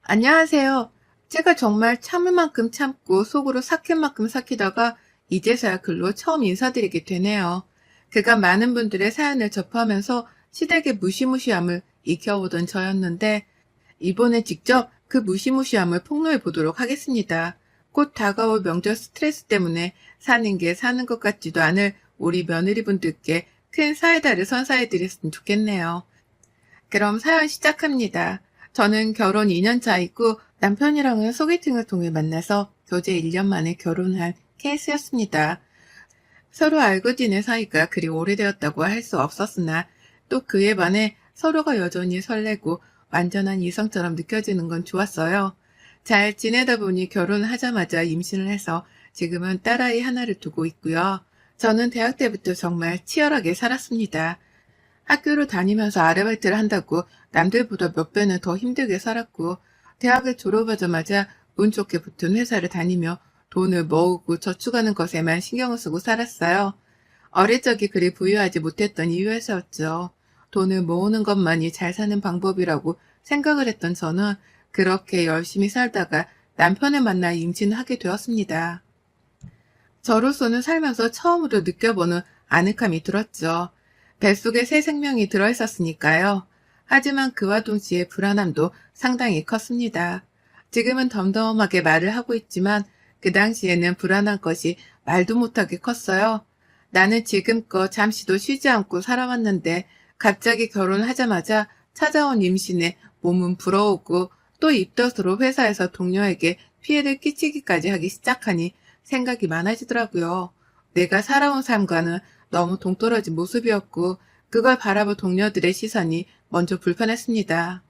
안녕하세요. 제가 정말 참을 만큼 참고 속으로 삭힐 만큼 삭히다가 이제서야 글로 처음 인사드리게 되네요. 그간 많은 분들의 사연을 접하면서 시댁의 무시무시함을 익혀오던 저였는데 이번에 직접 그 무시무시함을 폭로해 보도록 하겠습니다. 곧 다가올 명절 스트레스 때문에 사는 게 사는 것 같지도 않을 우리 며느리분들께 큰 사이다를 선사해 드렸으면 좋겠네요. 그럼 사연 시작합니다. 저는 결혼 2년 차이고 남편이랑은 소개팅을 통해 만나서 교제 1년 만에 결혼한 케이스였습니다. 서로 알고 지낸 사이가 그리 오래되었다고 할 수 없었으나 또 그에 반해 서로가 여전히 설레고 완전한 이성처럼 느껴지는 건 좋았어요. 잘 지내다 보니 결혼하자마자 임신을 해서 지금은 딸아이 하나를 두고 있고요. 저는 대학 때부터 정말 치열하게 살았습니다. 학교를 다니면서 아르바이트를 한다고 남들보다 몇 배는 더 힘들게 살았고, 대학을 졸업하자마자 운 좋게 붙은 회사를 다니며 돈을 모으고 저축하는 것에만 신경을 쓰고 살았어요. 어릴 적이 그리 부유하지 못했던 이유에서였죠. 돈을 모으는 것만이 잘 사는 방법이라고 생각을 했던 저는 그렇게 열심히 살다가 남편을 만나 임신하게 되었습니다. 저로서는 살면서 처음으로 느껴보는 아늑함이 들었죠. 뱃속에 새 생명이 들어있었으니까요. 하지만 그와 동시에 불안함도 상당히 컸습니다. 지금은 덤덤하게 말을 하고 있지만 그 당시에는 불안한 것이 말도 못하게 컸어요. 나는 지금껏 잠시도 쉬지 않고 살아왔는데 갑자기 결혼하자마자 찾아온 임신에 몸은 부러우고 또 입덧으로 회사에서 동료에게 피해를 끼치기까지 하기 시작하니 생각이 많아지더라고요. 내가 살아온 삶과는 너무 동떨어진 모습이었고 그걸 바라볼 동료들의 시선이 먼저 불편했습니다.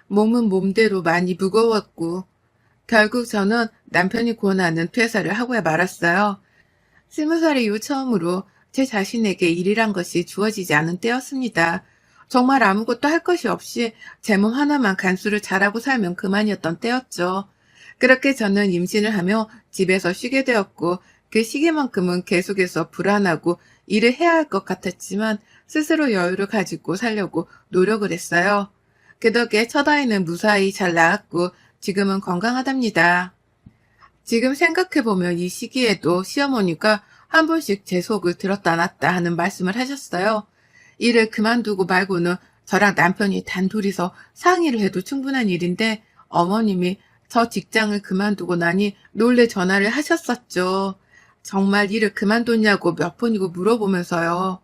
몸은 몸대로 많이 무거웠고 결국 저는 남편이 권하는 퇴사를 하고야 말았어요. 20살 이후 처음으로 제 자신에게 일이란 것이 주어지지 않은 때였습니다. 정말 아무것도 할 것이 없이 제 몸 하나만 간수를 잘하고 살면 그만이었던 때였죠. 그렇게 저는 임신을 하며 집에서 쉬게 되었고 그 시기만큼은 계속해서 불안하고 일을 해야 할 것 같았지만 스스로 여유를 가지고 살려고 노력을 했어요. 그 덕에 첫 아이는 무사히 잘 낳았고 지금은 건강하답니다. 지금 생각해보면 이 시기에도 시어머니가 한 번씩 제 속을 들었다 놨다 하는 말씀을 하셨어요. 일을 그만두고 말고는 저랑 남편이 단둘이서 상의를 해도 충분한 일인데 어머님이 저 직장을 그만두고 나니 놀래 전화를 하셨었죠. 정말 일을 그만뒀냐고 몇 번이고 물어보면서요.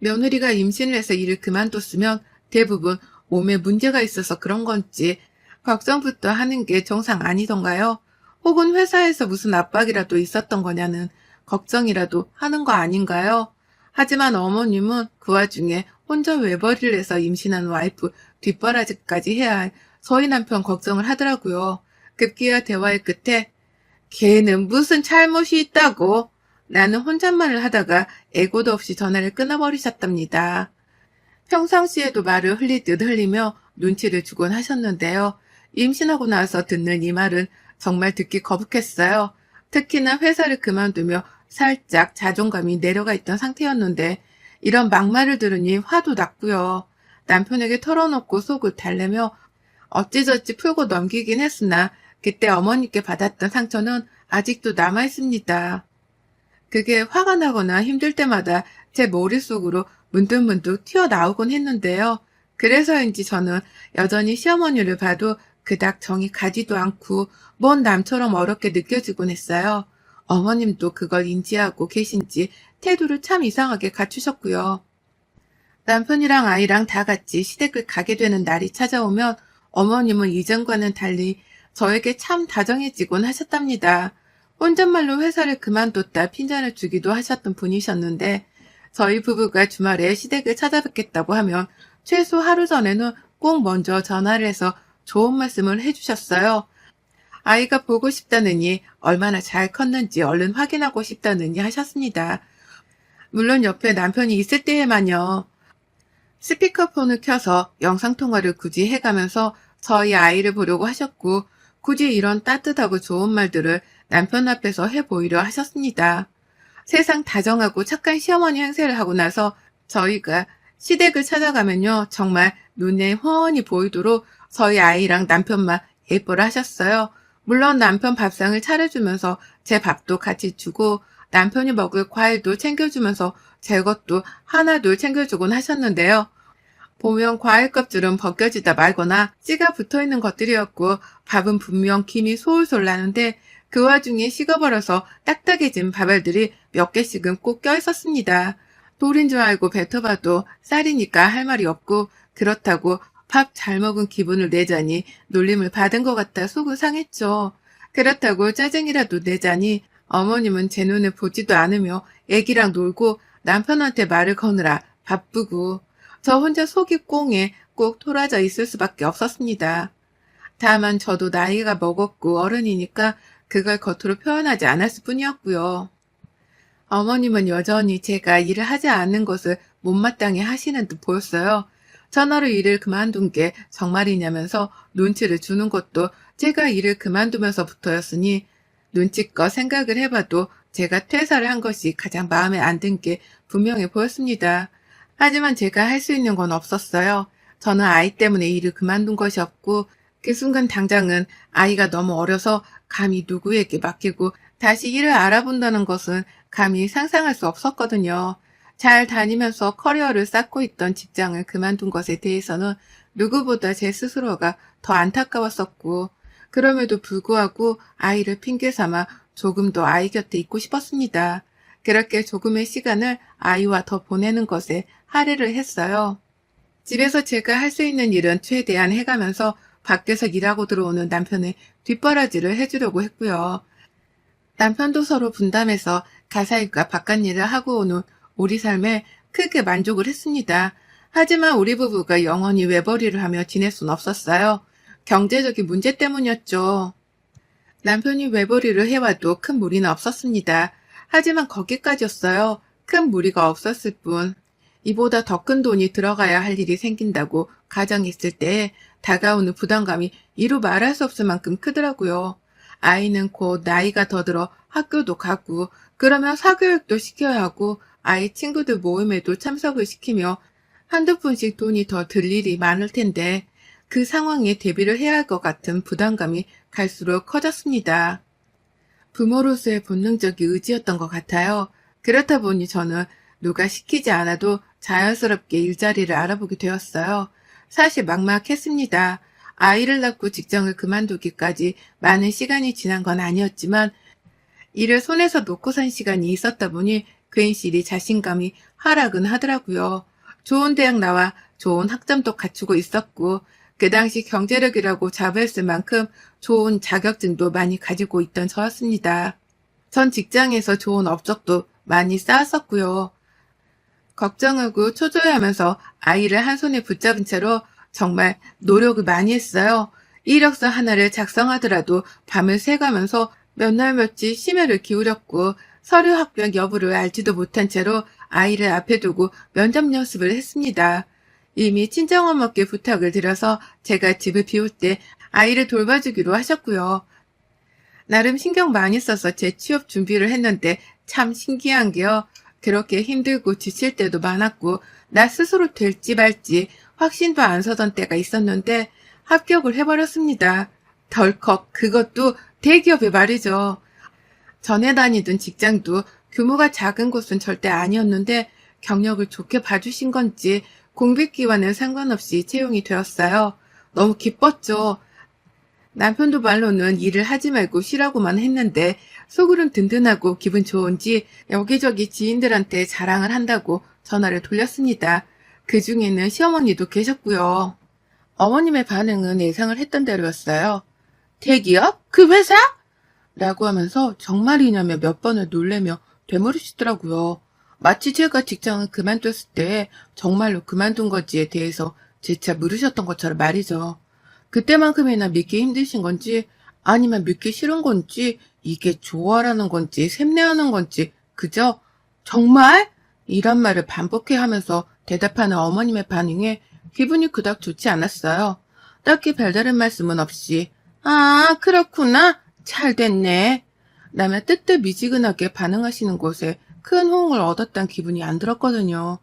며느리가 임신을 해서 일을 그만뒀으면 대부분 몸에 문제가 있어서 그런 건지 걱정부터 하는 게 정상 아니던가요? 혹은 회사에서 무슨 압박이라도 있었던 거냐는 걱정이라도 하는 거 아닌가요? 하지만 어머님은 그 와중에 혼자 외벌이를 해서 임신한 와이프 뒷바라지까지 해야 할 저희 남편 걱정을 하더라고요. 급기야 대화의 끝에 걔는 무슨 잘못이 있다고? 나는 혼잣말을 하다가 애고도 없이 전화를 끊어버리셨답니다. 평상시에도 말을 흘리듯 흘리며 눈치를 주곤 하셨는데요. 임신하고 나서 듣는 이 말은 정말 듣기 거북했어요. 특히나 회사를 그만두며 살짝 자존감이 내려가 있던 상태였는데 이런 막말을 들으니 화도 났고요. 남편에게 털어놓고 속을 달래며 어찌저찌 풀고 넘기긴 했으나 그때 어머니께 받았던 상처는 아직도 남아있습니다. 그게 화가 나거나 힘들 때마다 제 머릿속으로 문득문득 튀어나오곤 했는데요. 그래서인지 저는 여전히 시어머니를 봐도 그닥 정이 가지도 않고 먼 남처럼 어렵게 느껴지곤 했어요. 어머님도 그걸 인지하고 계신지 태도를 참 이상하게 갖추셨고요. 남편이랑 아이랑 다 같이 시댁을 가게 되는 날이 찾아오면 어머님은 이전과는 달리 저에게 참 다정해지곤 하셨답니다. 혼잣말로 회사를 그만뒀다 핀잔을 주기도 하셨던 분이셨는데 저희 부부가 주말에 시댁을 찾아뵙겠다고 하면 최소 하루 전에는 꼭 먼저 전화를 해서 좋은 말씀을 해주셨어요. 아이가 보고 싶다느니 얼마나 잘 컸는지 얼른 확인하고 싶다느니 하셨습니다. 물론 옆에 남편이 있을 때에만요. 스피커폰을 켜서 영상통화를 굳이 해가면서 저희 아이를 보려고 하셨고 굳이 이런 따뜻하고 좋은 말들을 남편 앞에서 해보이려 하셨습니다. 세상 다정하고 착한 시어머니 행세를 하고 나서 저희가 시댁을 찾아가면요. 정말 눈에 훤히 보이도록 저희 아이랑 남편만 예뻐라 하셨어요. 물론 남편 밥상을 차려주면서 제 밥도 같이 주고 남편이 먹을 과일도 챙겨주면서 제 것도 하나둘 챙겨주곤 하셨는데요. 보면 과일 껍질은 벗겨지다 말거나 씨가 붙어있는 것들이었고 밥은 분명 김이 솔솔 나는데 그 와중에 식어버려서 딱딱해진 밥알들이 몇 개씩은 꼭 껴있었습니다. 돌인 줄 알고 뱉어봐도 쌀이니까 할 말이 없고 그렇다고 밥 잘 먹은 기분을 내자니 놀림을 받은 것 같아 속은 상했죠. 그렇다고 짜증이라도 내자니 어머님은 제 눈을 보지도 않으며 애기랑 놀고 남편한테 말을 거느라 바쁘고 저 혼자 속이 꽁해 꼭 토라져 있을 수밖에 없었습니다. 다만 저도 나이가 먹었고 어른이니까 그걸 겉으로 표현하지 않았을 뿐이었고요. 어머님은 여전히 제가 일을 하지 않는 것을 못마땅해 하시는 듯 보였어요. 전화로 일을 그만둔 게 정말이냐면서 눈치를 주는 것도 제가 일을 그만두면서부터였으니 눈치껏 생각을 해봐도 제가 퇴사를 한 것이 가장 마음에 안 든 게 분명해 보였습니다. 하지만 제가 할 수 있는 건 없었어요. 저는 아이 때문에 일을 그만둔 것이었고 그 순간 당장은 아이가 너무 어려서 감히 누구에게 맡기고 다시 일을 알아본다는 것은 감히 상상할 수 없었거든요. 잘 다니면서 커리어를 쌓고 있던 직장을 그만둔 것에 대해서는 누구보다 제 스스로가 더 안타까웠었고 그럼에도 불구하고 아이를 핑계 삼아 조금 더 아이 곁에 있고 싶었습니다. 그렇게 조금의 시간을 아이와 더 보내는 것에 할애를 했어요. 집에서 제가 할 수 있는 일은 최대한 해가면서 밖에서 일하고 들어오는 남편의 뒷바라지를 해주려고 했고요. 남편도 서로 분담해서 가사일과 바깥 일을 하고 오는 우리 삶에 크게 만족을 했습니다. 하지만 우리 부부가 영원히 외벌이를 하며 지낼 순 없었어요. 경제적인 문제 때문이었죠. 남편이 외벌이를 해와도 큰 무리는 없었습니다. 하지만 거기까지였어요. 큰 무리가 없었을 뿐. 이보다 더 큰 돈이 들어가야 할 일이 생긴다고 가정했을 때 다가오는 부담감이 이루 말할 수 없을 만큼 크더라고요. 아이는 곧 나이가 더 들어 학교도 가고 그러면 사교육도 시켜야 하고 아이 친구들 모임에도 참석을 시키며 한두 푼씩 돈이 더 들 일이 많을 텐데 그 상황에 대비를 해야 할 것 같은 부담감이 갈수록 커졌습니다. 부모로서의 본능적인 의지였던 것 같아요. 그렇다 보니 저는 누가 시키지 않아도 자연스럽게 일자리를 알아보게 되었어요. 사실 막막했습니다. 아이를 낳고 직장을 그만두기까지 많은 시간이 지난 건 아니었지만 일을 손에서 놓고 산 시간이 있었다 보니 괜시리 자신감이 하락은 하더라고요. 좋은 대학 나와 좋은 학점도 갖추고 있었고 그 당시 경제력이라고 자부했을 만큼 좋은 자격증도 많이 가지고 있던 저였습니다. 전 직장에서 좋은 업적도 많이 쌓았었고요. 걱정하고 초조해하면서 아이를 한 손에 붙잡은 채로 정말 노력을 많이 했어요. 이력서 하나를 작성하더라도 밤을 새가면서 몇 날 며칠 심혈을 기울였고 서류 합격 여부를 알지도 못한 채로 아이를 앞에 두고 면접 연습을 했습니다. 이미 친정어머께 부탁을 드려서 제가 집을 비울 때 아이를 돌봐주기로 하셨고요. 나름 신경 많이 써서 제 취업 준비를 했는데 참 신기한 게요. 그렇게 힘들고 지칠 때도 많았고 나 스스로 될지 말지 확신도 안 서던 때가 있었는데 합격을 해버렸습니다. 덜컥 그것도 대기업에 말이죠. 전에 다니던 직장도 규모가 작은 곳은 절대 아니었는데 경력을 좋게 봐주신 건지 공백기와는 상관없이 채용이 되었어요. 너무 기뻤죠. 남편도 말로는 일을 하지 말고 쉬라고만 했는데 속으론 든든하고 기분 좋은지 여기저기 지인들한테 자랑을 한다고 전화를 돌렸습니다. 그 중에는 시어머니도 계셨고요. 어머님의 반응은 예상을 했던 대로였어요. 대기업? 그 회사? 라고 하면서 정말이냐며 몇 번을 놀래며 되물으시더라고요. 마치 제가 직장을 그만뒀을 때 정말로 그만둔 건지에 대해서 재차 물으셨던 것처럼 말이죠. 그때만큼이나 믿기 힘드신 건지 아니면 믿기 싫은 건지 이게 좋아라는 건지 샘내하는 건지 그저 정말? 이란 말을 반복해 하면서 대답하는 어머님의 반응에 기분이 그닥 좋지 않았어요. 딱히 별다른 말씀은 없이 아 그렇구나 잘 됐네 라며 뜨뜻미지근하게 반응하시는 곳에 큰 호응을 얻었단 기분이 안 들었거든요.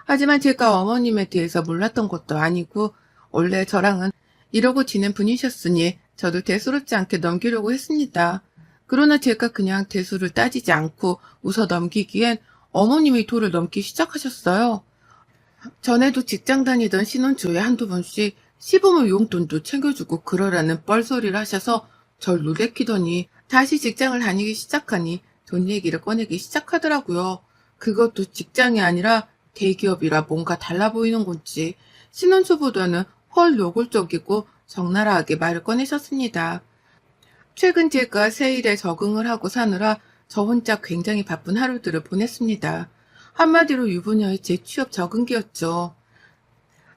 하지만 제가 어머님에 대해서 몰랐던 것도 아니고 원래 저랑은 이러고 지낸 분이셨으니 저도 대수롭지 않게 넘기려고 했습니다. 그러나 제가 그냥 대수를 따지지 않고 웃어 넘기기엔 어머님이 도를 넘기 시작하셨어요. 전에도 직장 다니던 신혼초에 한두 번씩 시부모 용돈도 챙겨주고 그러라는 뻘소리를 하셔서 절 놀래키더니 다시 직장을 다니기 시작하니 돈 얘기를 꺼내기 시작하더라고요. 그것도 직장이 아니라 대기업이라 뭔가 달라 보이는 건지 신혼초보다는 훨 노골적이고 적나라하게 말을 꺼내셨습니다. 최근 제가 새 일에 적응을 하고 사느라 저 혼자 굉장히 바쁜 하루들을 보냈습니다. 한마디로 유부녀의 재취업 적응기였죠.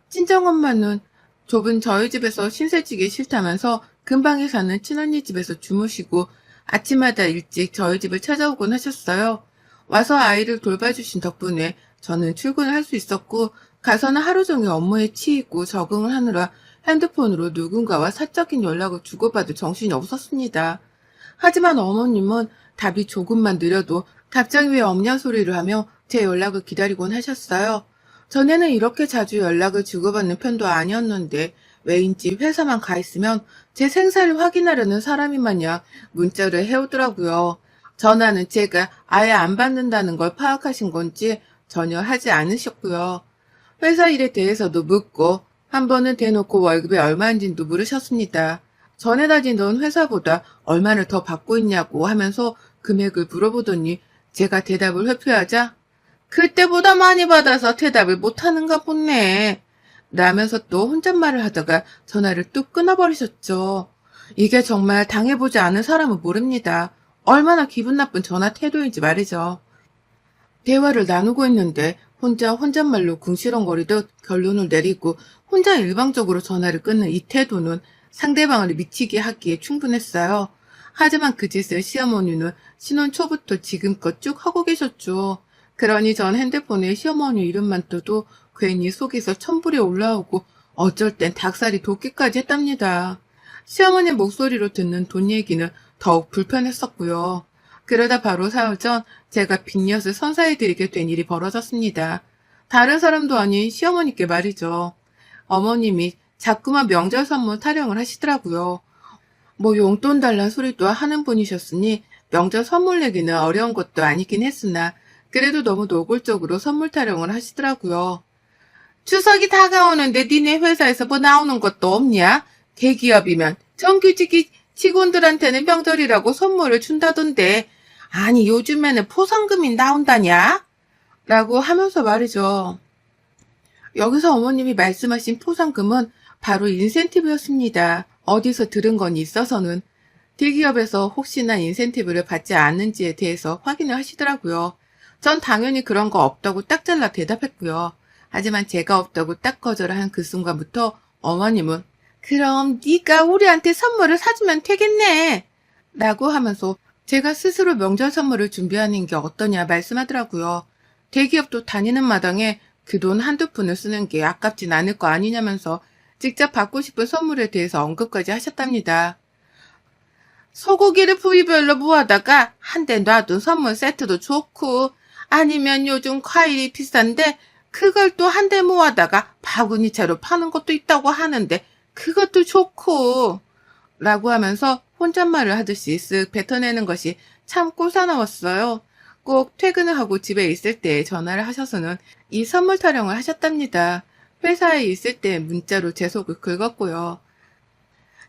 친정엄마는 좁은 저희 집에서 신세지기 싫다면서 근방에 사는 친언니 집에서 주무시고 아침마다 일찍 저희 집을 찾아오곤 하셨어요. 와서 아이를 돌봐주신 덕분에 저는 출근을 할 수 있었고 가서는 하루 종일 업무에 치이고 적응을 하느라 핸드폰으로 누군가와 사적인 연락을 주고받을 정신이 없었습니다. 하지만 어머님은 답이 조금만 느려도 답장 위에 없냐 소리를 하며 제 연락을 기다리곤 하셨어요. 전에는 이렇게 자주 연락을 주고받는 편도 아니었는데 왜인지 회사만 가 있으면 제 생사를 확인하려는 사람이 마냥 문자를 해오더라고요. 전화는 제가 아예 안 받는다는 걸 파악하신 건지 전혀 하지 않으셨고요. 회사 일에 대해서도 묻고 한 번은 대놓고 월급이 얼마인지도 물으셨습니다. 전에 다니던 회사보다 얼마를 더 받고 있냐고 하면서 금액을 물어보더니 제가 대답을 회피하자 그때보다 많이 받아서 대답을 못하는가 보네 라면서 또 혼잣말을 하다가 전화를 뚝 끊어버리셨죠. 이게 정말 당해보지 않은 사람은 모릅니다. 얼마나 기분 나쁜 전화 태도인지 말이죠. 대화를 나누고 있는데 혼자 혼잣말로 궁시렁거리듯 결론을 내리고 혼자 일방적으로 전화를 끊는 이 태도는 상대방을 미치게 하기에 충분했어요. 하지만 그 짓을 시어머니는 신혼 초부터 지금껏 쭉 하고 계셨죠. 그러니 전 핸드폰에 시어머니 이름만 떠도 괜히 속에서 천불이 올라오고 어쩔 땐 닭살이 돋기까지 했답니다. 시어머니 목소리로 듣는 돈 얘기는 더욱 불편했었고요. 그러다 바로 사흘 전 제가 빚엿을 선사해드리게 된 일이 벌어졌습니다. 다른 사람도 아닌 시어머니께 말이죠. 어머님이 자꾸만 명절 선물 타령을 하시더라고요. 뭐 용돈 달란 소리도 하는 분이셨으니 명절 선물 내기는 어려운 것도 아니긴 했으나 그래도 너무 노골적으로 선물 타령을 하시더라고요. 추석이 다가오는데 니네 회사에서 뭐 나오는 것도 없냐? 대기업이면 정규직이 직원들한테는 명절이라고 선물을 준다던데 아니 요즘에는 포상금이 나온다냐? 라고 하면서 말이죠. 여기서 어머님이 말씀하신 포상금은 바로 인센티브였습니다. 어디서 들은 건 있어서는 대기업에서 혹시나 인센티브를 받지 않는지에 대해서 확인을 하시더라고요. 전 당연히 그런 거 없다고 딱 잘라 대답했고요. 하지만 제가 없다고 딱 거절을 한 그 순간부터 어머님은 그럼 네가 우리한테 선물을 사주면 되겠네 라고 하면서 제가 스스로 명절 선물을 준비하는 게 어떠냐 말씀하더라고요. 대기업도 다니는 마당에 그 돈 한두 푼을 쓰는 게 아깝진 않을 거 아니냐면서 직접 받고 싶은 선물에 대해서 언급까지 하셨답니다. 소고기를 부위별로 모아다가 한 대 놔둔 선물 세트도 좋고 아니면 요즘 과일이 비싼데 그걸 또 한 대 모아다가 바구니채로 파는 것도 있다고 하는데 그것도 좋고 라고 하면서 혼잣말을 하듯이 쓱 뱉어내는 것이 참 꼴사나웠어요. 꼭 퇴근을 하고 집에 있을 때 전화를 하셔서는 이 선물 타령을 하셨답니다. 회사에 있을 때 문자로 제 속을 긁었고요.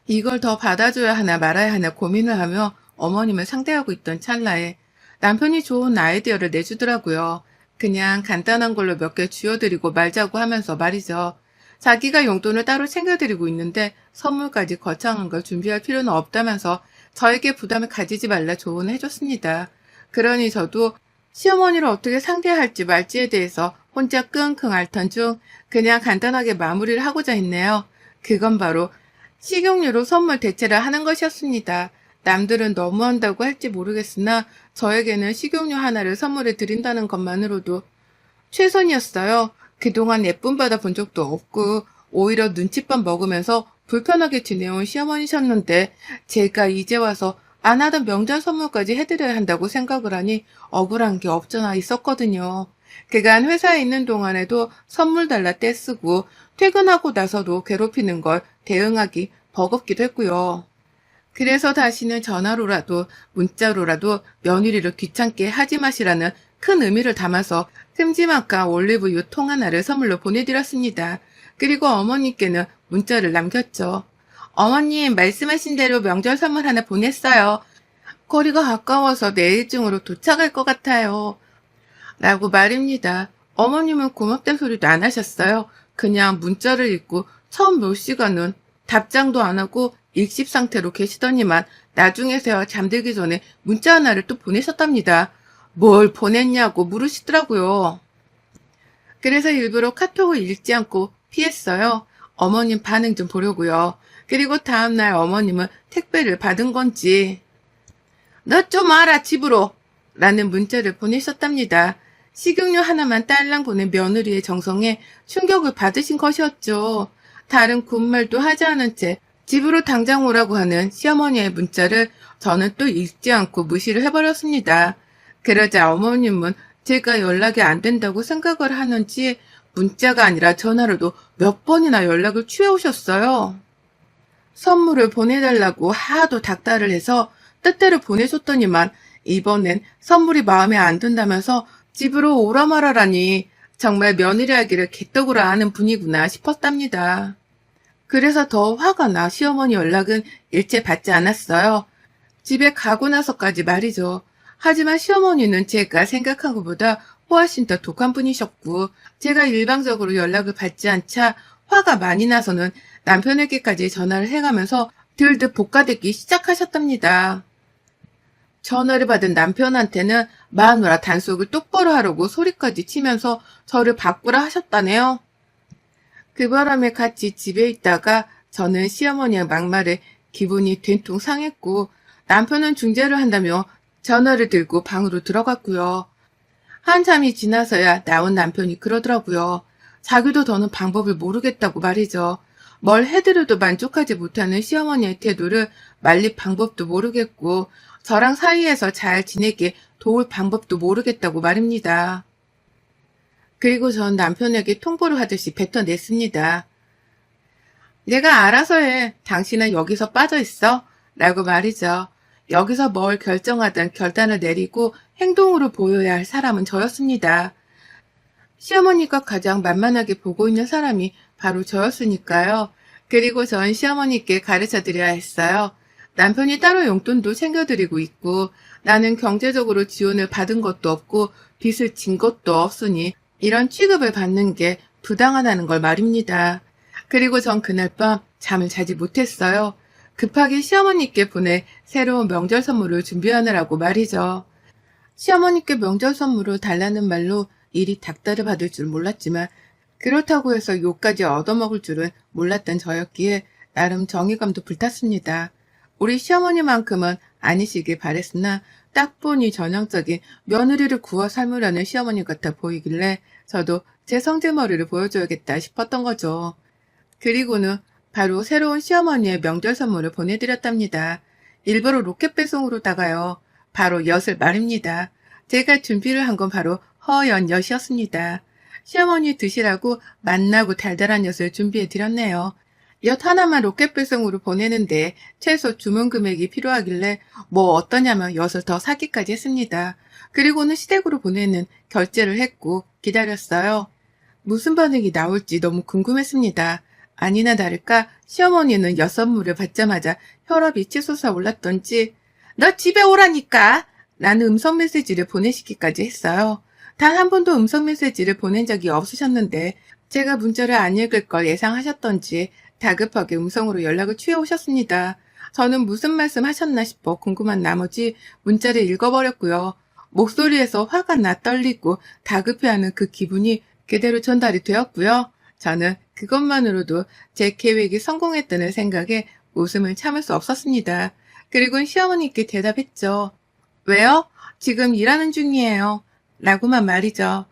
이걸 더 받아줘야 하나 말아야 하나 고민을 하며 어머님을 상대하고 있던 찰나에 남편이 좋은 아이디어를 내주더라고요. 그냥 간단한 걸로 몇 개 쥐어드리고 말자고 하면서 말이죠. 자기가 용돈을 따로 챙겨드리고 있는데 선물까지 거창한 걸 준비할 필요는 없다면서 저에게 부담을 가지지 말라 조언을 해줬습니다. 그러니 저도 시어머니를 어떻게 상대해야 할지 말지에 대해서 혼자 끙끙 앓던 중 그냥 간단하게 마무리를 하고자 했네요. 그건 바로 식용유로 선물 대체를 하는 것이었습니다. 남들은 너무한다고 할지 모르겠으나 저에게는 식용유 하나를 선물해 드린다는 것만으로도 최선이었어요. 그동안 예쁨 받아본 적도 없고 오히려 눈칫밥 먹으면서 불편하게 지내온 시어머니셨는데 제가 이제 와서 안 하던 명절 선물까지 해드려야 한다고 생각을 하니 억울한 게 없잖아 있었거든요. 그간 회사에 있는 동안에도 선물 달라 떼쓰고 퇴근하고 나서도 괴롭히는 걸 대응하기 버겁기도 했고요. 그래서 다시는 전화로라도 문자로라도 며느리를 귀찮게 하지 마시라는 큰 의미를 담아서 큼지막한 올리브유 통 하나를 선물로 보내드렸습니다. 그리고 어머니께는 문자를 남겼죠. 어머님, 말씀하신 대로 명절 선물 하나 보냈어요. 거리가 가까워서 내일쯤으로 도착할 것 같아요. 라고 말입니다. 어머님은 고맙다는 소리도 안 하셨어요. 그냥 문자를 읽고 처음 몇 시간은 답장도 안 하고 일십 상태로 계시더니만 나중에서야 잠들기 전에 문자 하나를 또 보내셨답니다. 뭘 보냈냐고 물으시더라고요. 그래서 일부러 카톡을 읽지 않고 피했어요. 어머님 반응 좀 보려고요. 그리고 다음날 어머님은 택배를 받은 건지 너 좀 와라 집으로 라는 문자를 보내셨답니다. 식용유 하나만 딸랑 보낸 며느리의 정성에 충격을 받으신 것이었죠. 다른 군말도 하지 않은 채 집으로 당장 오라고 하는 시어머니의 문자를 저는 또 읽지 않고 무시를 해버렸습니다. 그러자 어머님은 제가 연락이 안 된다고 생각을 하는지 문자가 아니라 전화로도 몇 번이나 연락을 취해오셨어요. 선물을 보내달라고 하도 닥달을 해서 뜻대로 보내줬더니만 이번엔 선물이 마음에 안 든다면서 집으로 오라 말하라니 정말 며느리 하기를 개떡으로 아는 분이구나 싶었답니다. 그래서 더 화가 나 시어머니 연락은 일체 받지 않았어요. 집에 가고 나서까지 말이죠. 하지만 시어머니는 제가 생각한 것보다 훨씬 더 독한 분이셨고 제가 일방적으로 연락을 받지 않자 화가 많이 나서는 남편에게까지 전화를 해가면서 들듯 볶아대기 시작하셨답니다. 전화를 받은 남편한테는 마누라 단속을 똑바로 하라고 소리까지 치면서 저를 바꾸라 하셨다네요. 그 바람에 같이 집에 있다가 저는 시어머니의 막말에 기분이 된통 상했고 남편은 중재를 한다며 전화를 들고 방으로 들어갔고요. 한참이 지나서야 나온 남편이 그러더라고요. 자기도 더는 방법을 모르겠다고 말이죠. 뭘 해드려도 만족하지 못하는 시어머니의 태도를 말릴 방법도 모르겠고 저랑 사이에서 잘 지내게 도울 방법도 모르겠다고 말입니다. 그리고 전 남편에게 통보를 하듯이 뱉어냈습니다. 내가 알아서 해. 당신은 여기서 빠져있어. 라고 말이죠. 여기서 뭘 결정하든 결단을 내리고 행동으로 보여야 할 사람은 저였습니다. 시어머니가 가장 만만하게 보고 있는 사람이 바로 저였으니까요. 그리고 전 시어머니께 가르쳐드려야 했어요. 남편이 따로 용돈도 챙겨드리고 있고 나는 경제적으로 지원을 받은 것도 없고 빚을 진 것도 없으니 이런 취급을 받는 게 부당하다는 걸 말입니다. 그리고 전 그날 밤 잠을 자지 못했어요. 급하게 시어머니께 보낼 새로운 명절 선물을 준비하느라고 말이죠. 시어머니께 명절 선물을 달라는 말로 이리 닥달을 받을 줄 몰랐지만 그렇다고 해서 욕까지 얻어먹을 줄은 몰랐던 저였기에 나름 정의감도 불탔습니다. 우리 시어머니만큼은 아니시길 바랬으나 딱 보니 전형적인 며느리를 구워 삶으려는 시어머니 같아 보이길래 저도 제 성질머리를 보여줘야겠다 싶었던 거죠. 그리고는 바로 새로운 시어머니의 명절 선물을 보내드렸답니다. 일부러 로켓 배송으로다가요. 바로 엿을 말입니다. 제가 준비를 한 건 바로 허연 엿이었습니다. 시어머니 드시라고 맛나고 달달한 엿을 준비해드렸네요. 엿 하나만 로켓 배송으로 보내는데 최소 주문 금액이 필요하길래 뭐 어떠냐며 엿을 더 사기까지 했습니다. 그리고는 시댁으로 보내는 결제를 했고 기다렸어요. 무슨 반응이 나올지 너무 궁금했습니다. 아니나 다를까 시어머니는 엿 선물을 받자마자 혈압이 치솟아 올랐던지 너 집에 오라니까 라는 음성 메시지를 보내시기까지 했어요. 단 한 번도 음성 메시지를 보낸 적이 없으셨는데 제가 문자를 안 읽을 걸 예상하셨던지 다급하게 음성으로 연락을 취해오셨습니다. 저는 무슨 말씀 하셨나 싶어 궁금한 나머지 문자를 읽어버렸고요. 목소리에서 화가 나 떨리고 다급해하는 그 기분이 그대로 전달이 되었고요. 저는 그것만으로도 제 계획이 성공했다는 생각에 웃음을 참을 수 없었습니다. 그리고 시어머니께 대답했죠. 왜요? 지금 일하는 중이에요. 라고만 말이죠.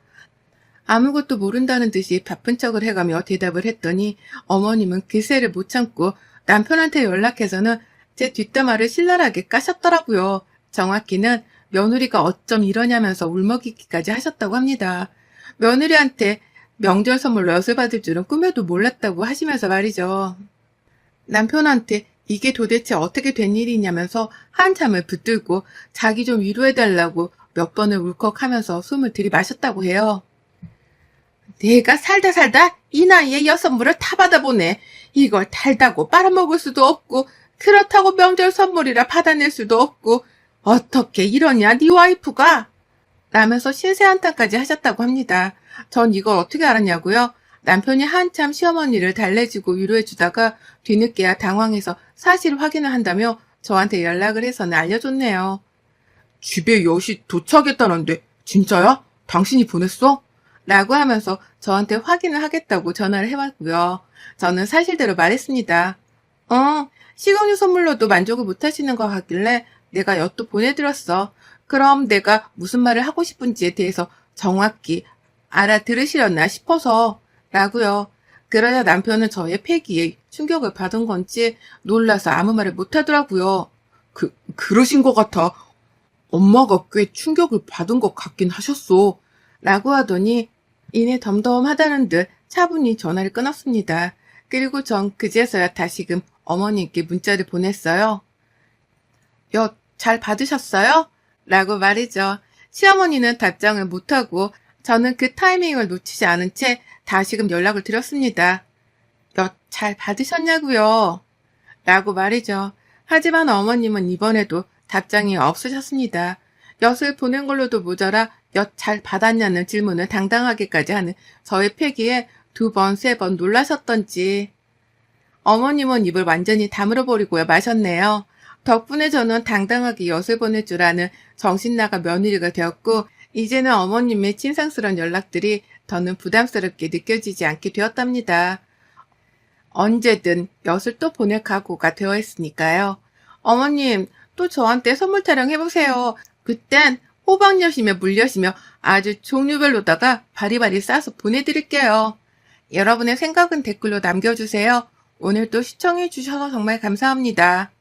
아무것도 모른다는 듯이 바쁜 척을 해가며 대답을 했더니 어머님은 기세를 못 참고 남편한테 연락해서는 제 뒷담화를 신랄하게 까셨더라고요. 정확히는 며느리가 어쩜 이러냐면서 울먹이기까지 하셨다고 합니다. 며느리한테 명절 선물로 엿을 받을 줄은 꿈에도 몰랐다고 하시면서 말이죠. 남편한테 이게 도대체 어떻게 된 일이냐면서 한참을 붙들고 자기 좀 위로해달라고 몇 번을 울컥하면서 숨을 들이마셨다고 해요. 내가 살다 이 나이에 여선물을 다 받아보네. 이걸 달다고 빨아먹을 수도 없고 그렇다고 명절 선물이라 받아낼 수도 없고 어떻게 이러냐 네 와이프가? 라면서 신세한탄까지 하셨다고 합니다. 전 이걸 어떻게 알았냐고요? 남편이 한참 시어머니를 달래주고 위로해주다가 뒤늦게야 당황해서 사실 확인을 한다며 저한테 연락을 해서는 알려줬네요. 집에 엿이 도착했다는데 진짜야? 당신이 보냈어? 라고 하면서 저한테 확인을 하겠다고 전화를 해왔고요. 저는 사실대로 말했습니다. 식용유 선물로도 만족을 못하시는 것 같길래 내가 엿도 보내드렸어. 그럼 내가 무슨 말을 하고 싶은지에 대해서 정확히 알아들으시려나 싶어서 라고요. 그러자 남편은 저의 패기에 충격을 받은 건지 놀라서 아무 말을 못하더라고요. 그러신 것 같아. 엄마가 꽤 충격을 받은 것 같긴 하셨어. 라고 하더니 이내 덤덤하다는 듯 차분히 전화를 끊었습니다. 그리고 전 그제서야 다시금 어머니께 문자를 보냈어요. 엿 잘 받으셨어요? 라고 말이죠. 시어머니는 답장을 못하고 저는 그 타이밍을 놓치지 않은 채 다시금 연락을 드렸습니다. 엿 잘 받으셨냐고요? 라고 말이죠. 하지만 어머님은 이번에도 답장이 없으셨습니다. 엿을 보낸 걸로도 모자라 엿 잘 받았냐는 질문을 당당하게까지 하는 저의 패기에 2번, 3번 놀라셨던지 어머님은 입을 완전히 다물어버리고야 마셨네요. 덕분에 저는 당당하게 엿을 보낼 줄 아는 정신나간 며느리가 되었고 이제는 어머님의 진상스러운 연락들이 더는 부담스럽게 느껴지지 않게 되었답니다. 언제든 엿을 또 보낼 각오가 되어 있으니까요. 어머님, 또 저한테 선물 타령해보세요. 그땐 호박엿이며 물엿이며 아주 종류별로다가 바리바리 싸서 보내드릴게요. 여러분의 생각은 댓글로 남겨주세요. 오늘도 시청해주셔서 정말 감사합니다.